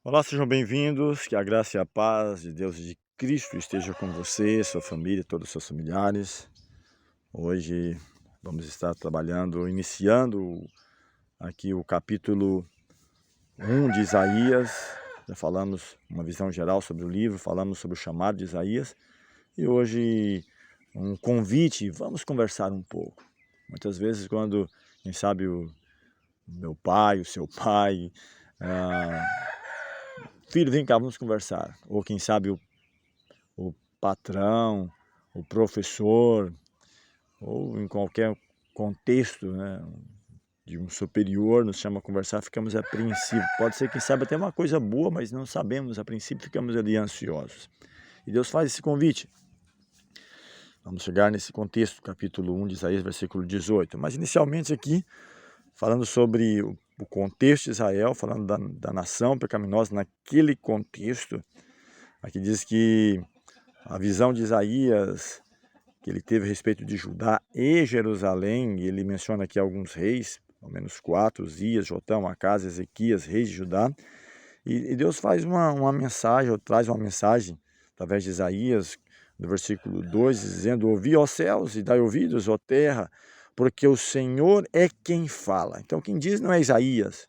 Olá, sejam bem-vindos, que a graça e a paz de Deus e de Cristo esteja com você, sua família, todos os seus familiares. Hoje vamos estar trabalhando, iniciando aqui o capítulo 1 de Isaías. Já falamos uma visão geral sobre o livro, falamos sobre o chamado de Isaías. E hoje um convite, vamos conversar um pouco. Muitas vezes quando, quem sabe, o meu pai, o seu pai, ah, filho, vem cá, vamos conversar. Ou quem sabe o patrão, o professor, ou em qualquer contexto, né, de um superior, nos chama a conversar, ficamos apreensivos. Pode ser, quem sabe, até uma coisa boa, mas não sabemos, a princípio ficamos ali ansiosos. E Deus faz esse convite. Vamos chegar nesse contexto, capítulo 1 de Isaías, versículo 18. Mas inicialmente aqui, falando sobre o contexto de Israel, falando da nação pecaminosa naquele contexto, aqui diz que a visão de Isaías, que ele teve a respeito de Judá e Jerusalém, e ele menciona aqui alguns reis, ao menos 4, Uzias, Jotão, Acás, Ezequias, reis de Judá, e Deus faz uma mensagem, ou traz uma mensagem, através de Isaías, no versículo 2, dizendo: ouvi, ó céus, e dai ouvidos, ó terra, porque o Senhor é quem fala. Então quem diz não é Isaías,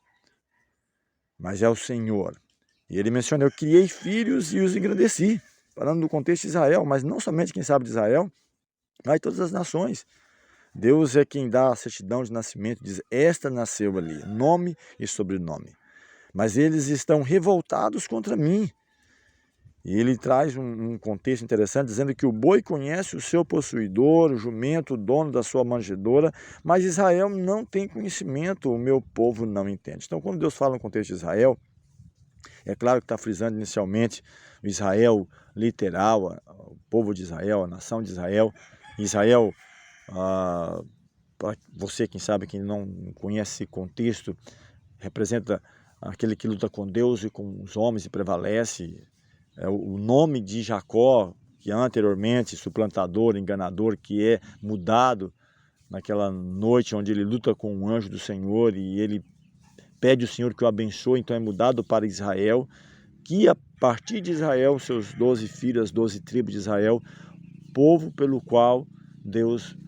mas é o Senhor. E ele menciona: eu criei filhos e os engrandeci, falando do contexto de Israel, mas não somente quem sabe de Israel, mas todas as nações. Deus é quem dá a certidão de nascimento, diz: esta nasceu ali, nome e sobrenome. Mas eles estão revoltados contra mim. E ele traz um contexto interessante, dizendo que o boi conhece o seu possuidor, o jumento, o dono da sua manjedoura, mas Israel não tem conhecimento, o meu povo não entende. Então, quando Deus fala no contexto de Israel, é claro que está frisando inicialmente o Israel literal, o povo de Israel, a nação de Israel. Israel, para você, quem sabe, quem não conhece esse contexto, representa aquele que luta com Deus e com os homens e prevalece. É o nome de Jacó, que anteriormente, suplantador, enganador, que é mudado naquela noite onde ele luta com o anjo do Senhor e ele pede ao Senhor que o abençoe, então é mudado para Israel, que a partir de Israel, seus 12 filhos, as 12 tribos de Israel, povo pelo qual Deus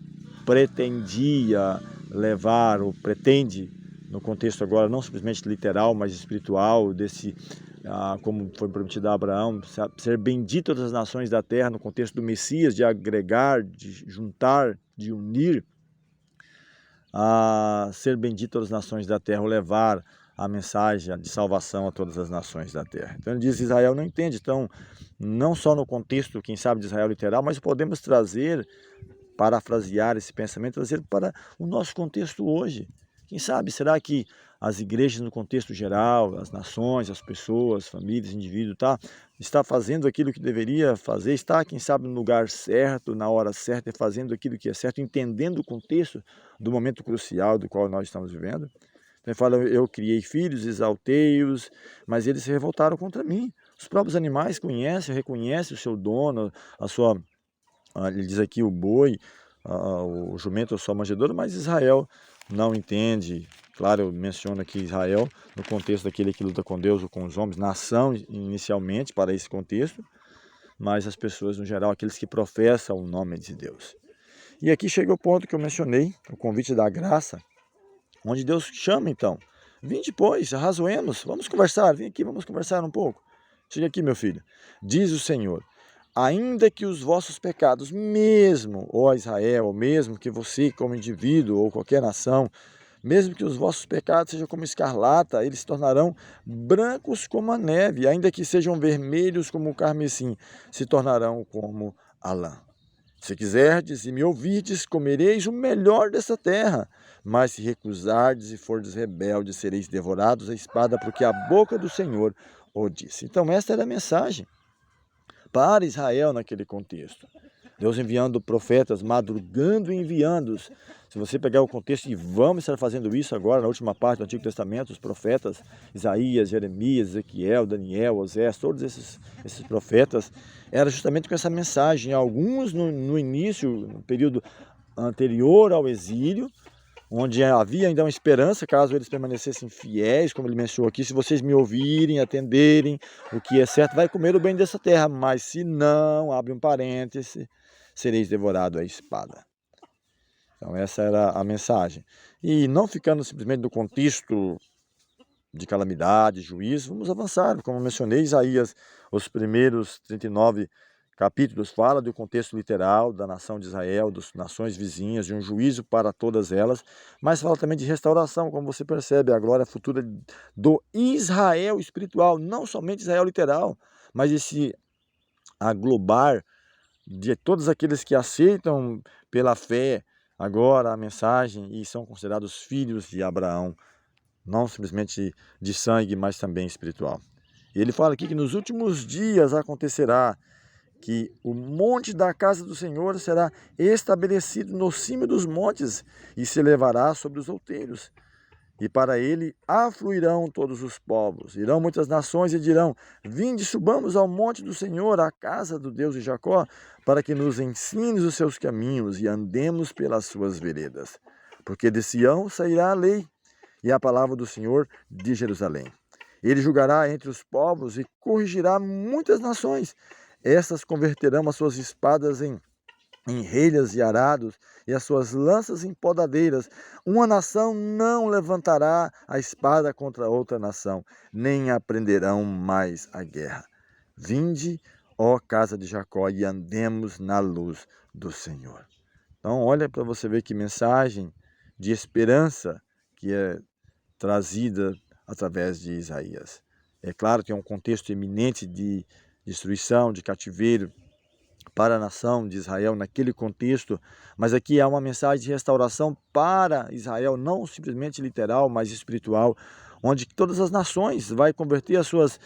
pretendia levar, ou pretende, no contexto agora não simplesmente literal, mas espiritual, desse, como foi prometido a Abraão, ser bendito todas as nações da terra, no contexto do Messias, de agregar, de juntar, de unir, a ser bendito todas as nações da terra, ou levar a mensagem de salvação a todas as nações da terra. Então ele diz: Israel não entende. Então, não só no contexto, quem sabe, de Israel literal, mas podemos trazer, parafrasear esse pensamento, trazer para o nosso contexto hoje. Quem sabe, será que as igrejas no contexto geral, as nações, as pessoas, famílias, indivíduos, está fazendo aquilo que deveria fazer, está, quem sabe, no lugar certo, na hora certa, fazendo aquilo que é certo, entendendo o contexto do momento crucial do qual nós estamos vivendo? Então ele fala: eu criei filhos, exaltei-os, mas eles se revoltaram contra mim. Os próprios animais conhecem, reconhecem o seu dono, a sua, ele diz aqui, o boi, o jumento, a sua manjedoura, mas Israel não entende. Claro, eu menciono aqui Israel no contexto daquele que luta com Deus ou com os homens, nação inicialmente para esse contexto, mas as pessoas no geral, aqueles que professam o nome de Deus. E aqui chega o ponto que eu mencionei, o convite da graça, onde Deus chama então: vinde, pois, arrazoemos, vamos conversar, vem aqui, vamos conversar um pouco. Chega aqui, meu filho. Diz o Senhor: ainda que os vossos pecados, mesmo, ó Israel, mesmo que você como indivíduo ou qualquer nação, mesmo que os vossos pecados sejam como escarlata, eles se tornarão brancos como a neve, ainda que sejam vermelhos como o carmesim, se tornarão como a lã. Se quiserdes e me ouvirdes, comereis o melhor dessa terra. Mas se recusardes e fordes rebeldes, sereis devorados à espada, porque a boca do Senhor o disse. Então esta era a mensagem para Israel naquele contexto. Deus enviando profetas, madrugando e enviando-os. Se você pegar o contexto, e vamos estar fazendo isso agora na última parte do Antigo Testamento, os profetas Isaías, Jeremias, Ezequiel, Daniel, Osés, todos esses profetas, era justamente com essa mensagem. Alguns no início, no período anterior ao exílio, onde havia ainda uma esperança, caso eles permanecessem fiéis, como ele mencionou aqui, se vocês me ouvirem, atenderem o que é certo, vai comer o bem dessa terra, mas se não, abre um parêntese, sereis devorado à espada. Então essa era a mensagem. E não ficando simplesmente no contexto de calamidade, juízo, vamos avançar. Como eu mencionei, Isaías, os primeiros 39 capítulos fala do contexto literal da nação de Israel, das nações vizinhas, de um juízo para todas elas, mas fala também de restauração, como você percebe, a glória futura do Israel espiritual, não somente Israel literal, mas esse aglobar de todos aqueles que aceitam pela fé agora a mensagem e são considerados filhos de Abraão, não simplesmente de sangue, mas também espiritual. E ele fala aqui que nos últimos dias acontecerá que o monte da casa do Senhor será estabelecido no cimo dos montes e se elevará sobre os outeiros. E para ele afluirão todos os povos, irão muitas nações e dirão: vinde, subamos ao monte do Senhor, à casa do Deus de Jacó, para que nos ensines os seus caminhos e andemos pelas suas veredas. Porque de Sião sairá a lei e a palavra do Senhor de Jerusalém. Ele julgará entre os povos e corrigirá muitas nações. Estas converterão as suas espadas em relhas e arados, e as suas lanças em podadeiras. Uma nação não levantará a espada contra outra nação, nem aprenderão mais a guerra. Vinde, ó casa de Jacó, e andemos na luz do Senhor. Então, olha para você ver que mensagem de esperança que é trazida através de Isaías. É claro que é um contexto eminente de destruição, de cativeiro para a nação de Israel naquele contexto, mas aqui há uma mensagem de restauração para Israel, não simplesmente literal, mas espiritual, onde todas as nações vai converter as suas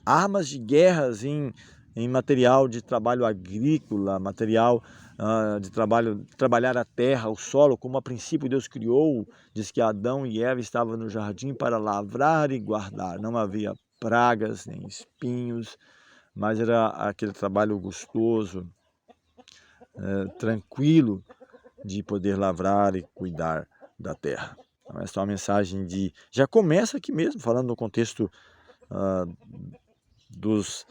armas de guerras em material de trabalho agrícola, material de trabalhar a terra, o solo, como a princípio Deus criou. Diz que Adão e Eva estavam no jardim para lavrar e guardar, não havia pragas nem espinhos, mas era aquele trabalho gostoso, tranquilo de poder lavrar e cuidar da terra. Então, essa é uma mensagem de... Já começa aqui mesmo, falando no contexto dos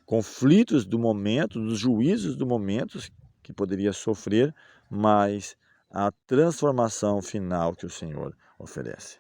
conflitos do momento, dos juízos do momento que poderia sofrer, mas a transformação final que o Senhor oferece.